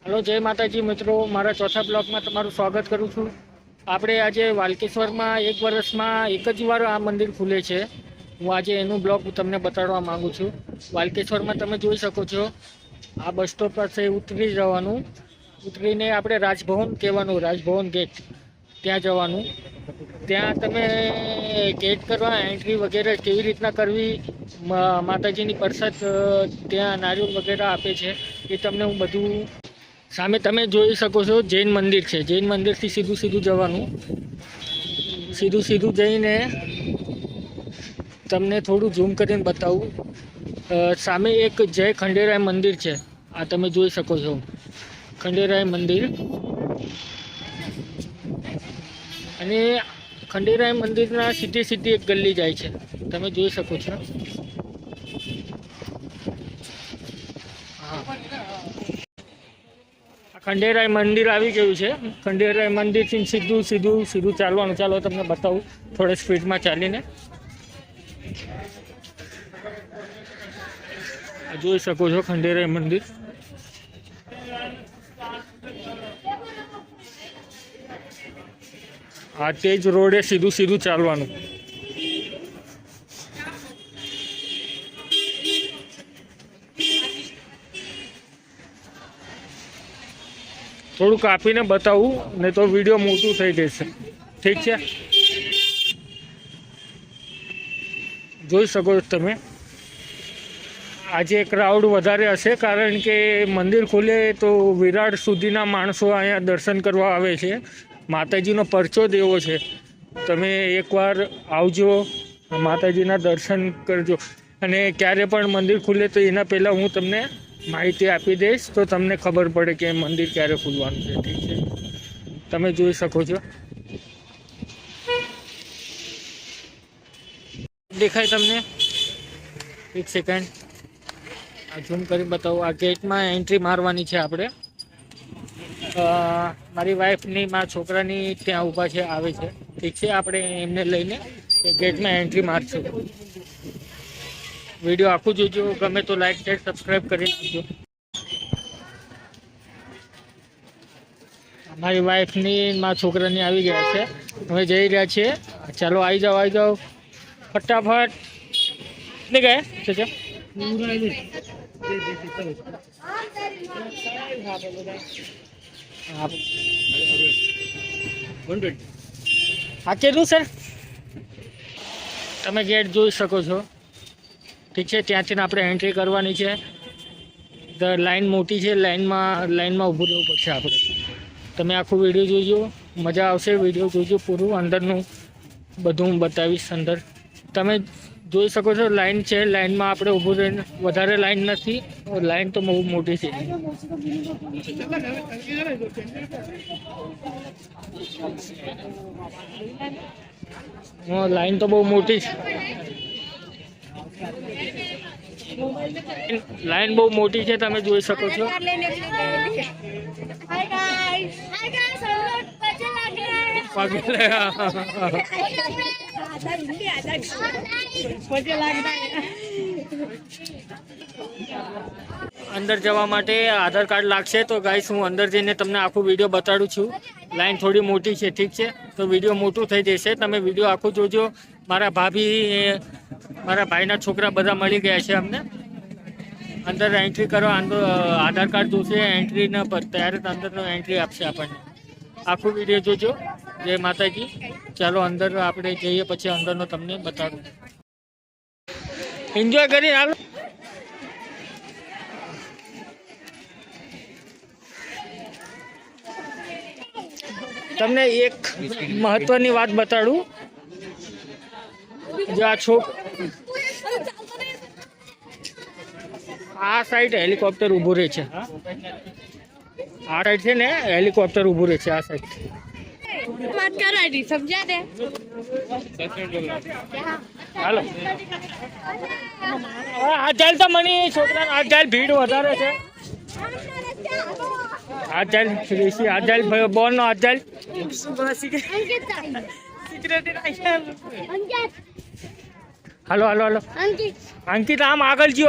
Hello जय माताजी मित्रों, मारा चौथा ब्लॉक में तमारू स्वागत करूँ छूँ। आपणे आज वालकेश्वर में एक वर्ष में एक ज वार आ मंदिर खुले छे। हूँ आज एनु ब्लॉग तमने बताड़वा मांगू छूँ। वालकेश्वर में तमे जोई शको छो आ बस स्टॉप पर उतरी जवानुं, उतरीने आपणे राजभवन कहेवानुं, राजभवन गेट त्यां जवानुं। त्यां तमे गेट करवा एंट्री वगैरह केवी रीतना करवी, माताजीनी प्रसाद त्यां नारियल वगैरह आपे छे ए तमने हूँ बधुं सामे तमे जोई शको छो। जैन मंदिर है, जैन मंदिर थी सीधू सीधू जवानुं, सीधू सीधू जईने तमने थोड़ू झूम करीने बतावुं। सामे एक जय खंडेराय मंदिर है, आ तमे जोई शको छो खंडेराय मंदिर। अने खंडेराय मंदिरना सीधे सीधी एक गली जाय छे, तमे जोई शको छो। खंडेराय मंदिर आई गयु है। खंडेराय मंदिर थी सीधू सीधू सीधू चालवानुं। चालो तमने बताऊँ थोड़े स्पीड में चालीने। जोई शको छो खंडेराय मंदिर। आ तेज रोडे सीधू सीधू चालवानुं। थोड़ू कापीने बतावूँ नहीं तो वीडियो मोटू थई जशे। ठीक है, जोई शको तमे। आज क्राउड वधारे हशे कारण के मंदिर खुले तो विराट सुधीना माणसों अहींया दर्शन करवा आवे छे। माताजीनो परचो देवो छे। तमे एकवार आवजो, माताजीना दर्शन करजो। अने क्यारे पण मंदिर खुले तो एना पहेला हूँ तमने माहिती आपी दईश तो तमने खबर पड़े कि मंदिर क्यारे खुलवानुं छे। ठीक है, तमे जोई शको छो। देखाय तमने? एक सेकंड आ झूम कर बताओ। आ गेट में एंट्री मारवानी है आपणे। मारी वाइफनी मारा छोकरानी त्यां ऊभा छे, आवे छे। ठीक है, आपणे एमने लईने गेट में एंट्री मारशुं। वीडियो आखुं जोजो, गमे तो लाइक शेर सब्सक्राइब करी नाखजो। मारी वाइफनी मारा छोकरानी आवी गया छे, हवे जई रह्या छे। चालो आई जाओ फटाफट। नहीं गए चाचा? हाँ केटલું सर? તમે गेट જોઈ શકો છો। ठीक है, ત્યાંથી આપણે एंट्री करवानी है। लाइन मोटी है, लाइन में ऊभું રહેવું પડશે આપણે। તમે આખું વિડીયો જોજો, મજા આવશે। વિડીયો જોજો પૂરું, અંદરનું બધું બતાવીશ અંદર। તમે જોઈ શકો છો લાइन છે, લાइનમાં આપણે ઊભું રહીને, વધારે લાइन નથી, લાइन તો બહુ મોટી છે। लाइन तो बहुत मोटी है, लाइन बहुत मोटी है, तमे જોઈ શકો છો। अंदर जवा माटे आधार कार्ड लागशे तो गाइस हूँ अंदर जईने तमने आखो वीडियो बताड़ू छूँ। लाइन थोड़ी मोटी है, ठीक है, तो वीडियो मोटू थई जशे। तमे वीडियो आखो जोजो। मारा भाभी, मारा भाईना छोकरा बधा मळी गया छे अमने। अंदर एंट्री करवा आधार कार्ड जोशे, एंट्री न पर त्यारे अंदर एंट्री आपशे आपणे। आखो वीडियो जोजो। जय माताजी। चलो अंदर आपणे जईए, पछी अंदरनो तमने बताडुं। एन्जॉय करी हालो। तमने एक महत्वनी बात बताड़ू। जो आ साइड हेलिकॉप्टर ऊभू रहे छे। आ साइड छे ने हेलिकॉप्टर ऊभू रहे छे। आ साइड मत कराड़ी समझा दे। हालो आज जाल तो मनी छोकरा आज जाल भीड़ वधारे छे। आज जाल श्री आज जाल बोल नो आज जाल हेलो हेलो हेलो अंकित आम आगल जो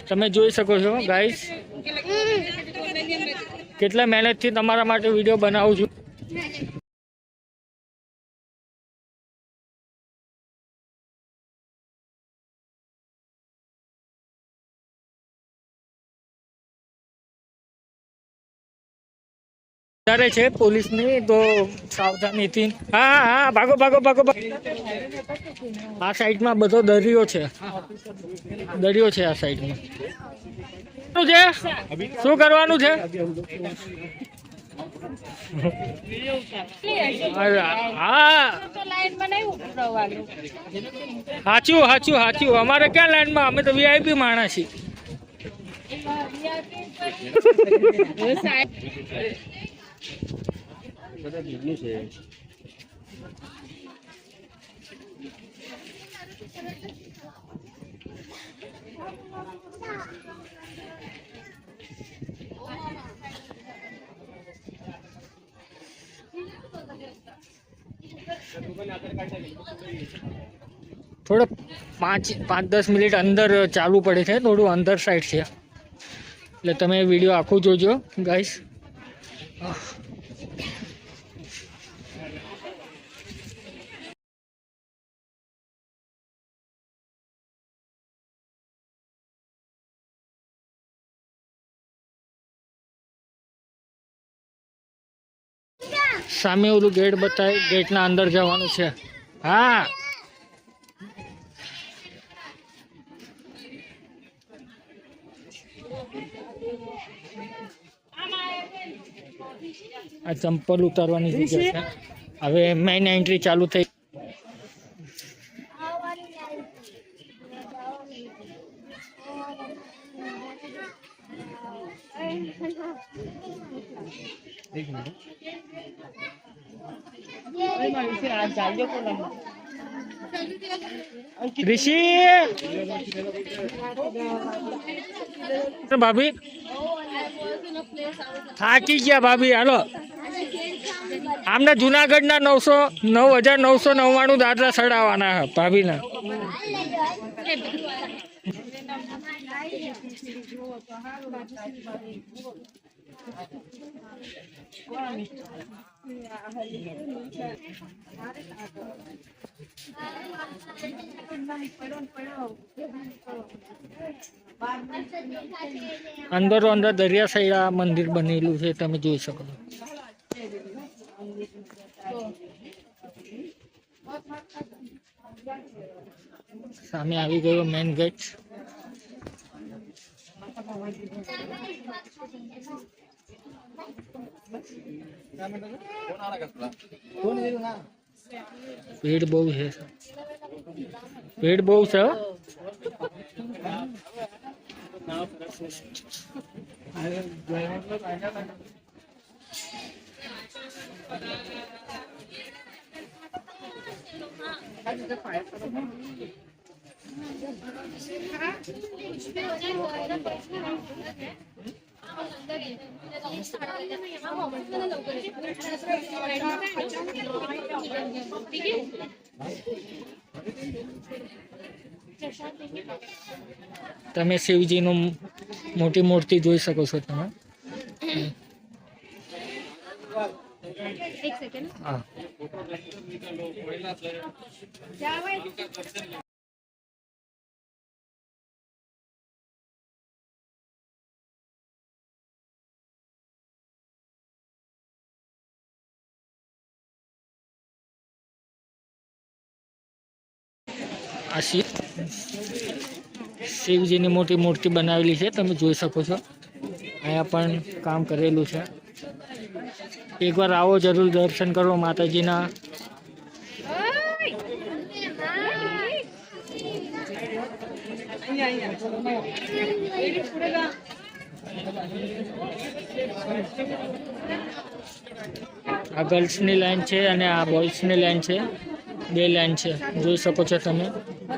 તમે જોઈ શકો છો ગાઈસ, કેટલા મહેનતથી તમારા માટે વિડીયો બનાવું છું. છે પોલીસની તો સાવધાનીથી. હા હા ભાગો ભાગો ભાગો. આ સાઈડમાં બધો દરિયો છે, દરિયો છે આ સાઈડમાં. શું છે, શું કરવાનું છે? હા સાચું સાચું સાચું. અમારે ક્યાં લાઈનમાં, અમે તો વીઆઈપી માણસ છીએ. થોડો 5-10 મિનિટ અંદર ચાલુ પડે છે, થોડું અંદર સાઈડ છે, એટલે તમે વિડીયો આખું જોજો ગાઈસ. સામે ઓલું ગેટ બતાય, ગેટના અંદર જવાનું છે. હા આ ચંપલ ઉતારવાની જગ્યા છે. હવે મેઇન એન્ટ્રી ચાલુ થઈ. ऋषि भाभी થાકી ગયા ભાભી. હાલો આમને જુનાગઢના 9,999 દાદરા ચડાવવાના ભાભીના. અંદરો અંદર દરિયા સાઈડ આ મંદિર બનેલું છે, તમે જોઈ શકો છો. સામે આવી ગયો મેઇન ગેટ. ભીડ બહુ છે, ભીડ બહુ છે. તમે શિવજીનું મોટી મૂર્તિ જોઈ શકો છો તમે. હા આ શિવજીની મોટી મૂર્તિ બનાવેલી છે, તમે જોઈ શકો છો. અહીંયા પણ કામ કરેલું છે. એકવાર આવો, જરૂર દર્શન કરો માતાજીના. આ ગર્લ્સની લાઈન છે અને આ બોયઝની લાઈન છે, 2 લાઈન છે, જોઈ શકો છો તમે.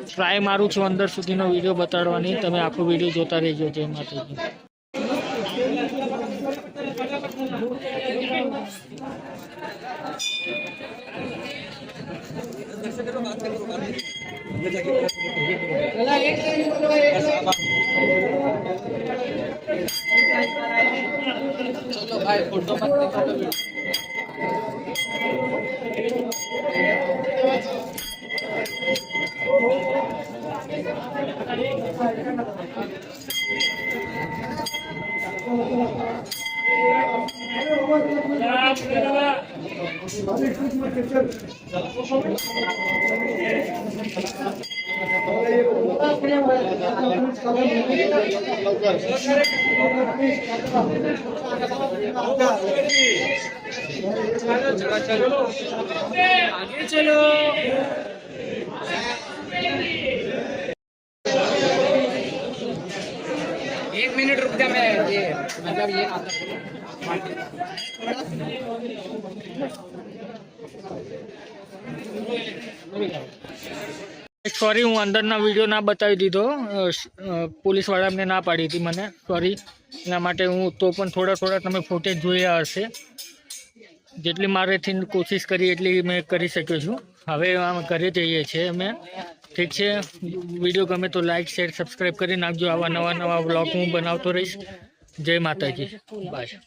ટ્રાય મારું છું અંદર સુધીનો વિડીયો બતાડવાની, તમે આખો વિડીયો જોતા રહેજો. જય માતાજી. आगे चलो। एक मिनट रुक जा, मैं ये मतलब ये आता સોરી, હું અંદરના વિડીયો ના બતાવી દીધો. પોલીસવાળા અમને ના પાડી હતી મને, સોરી. એના માટે હું તો પણ થોડા તમે ફૂટેજ જોયા હશે. જેટલી મારેથી કોશિશ કરી એટલી મેં કરી શક્યો છું. હવે અમે ઘરે જઈએ છીએ અમે. ઠીક છે, વિડીયો ગમે તો લાઈક શેર સબસ્ક્રાઈબ કરી નાખજો. આવા નવા વ્લોગ હું બનાવતો રહીશ. જય માતાજી, બાય.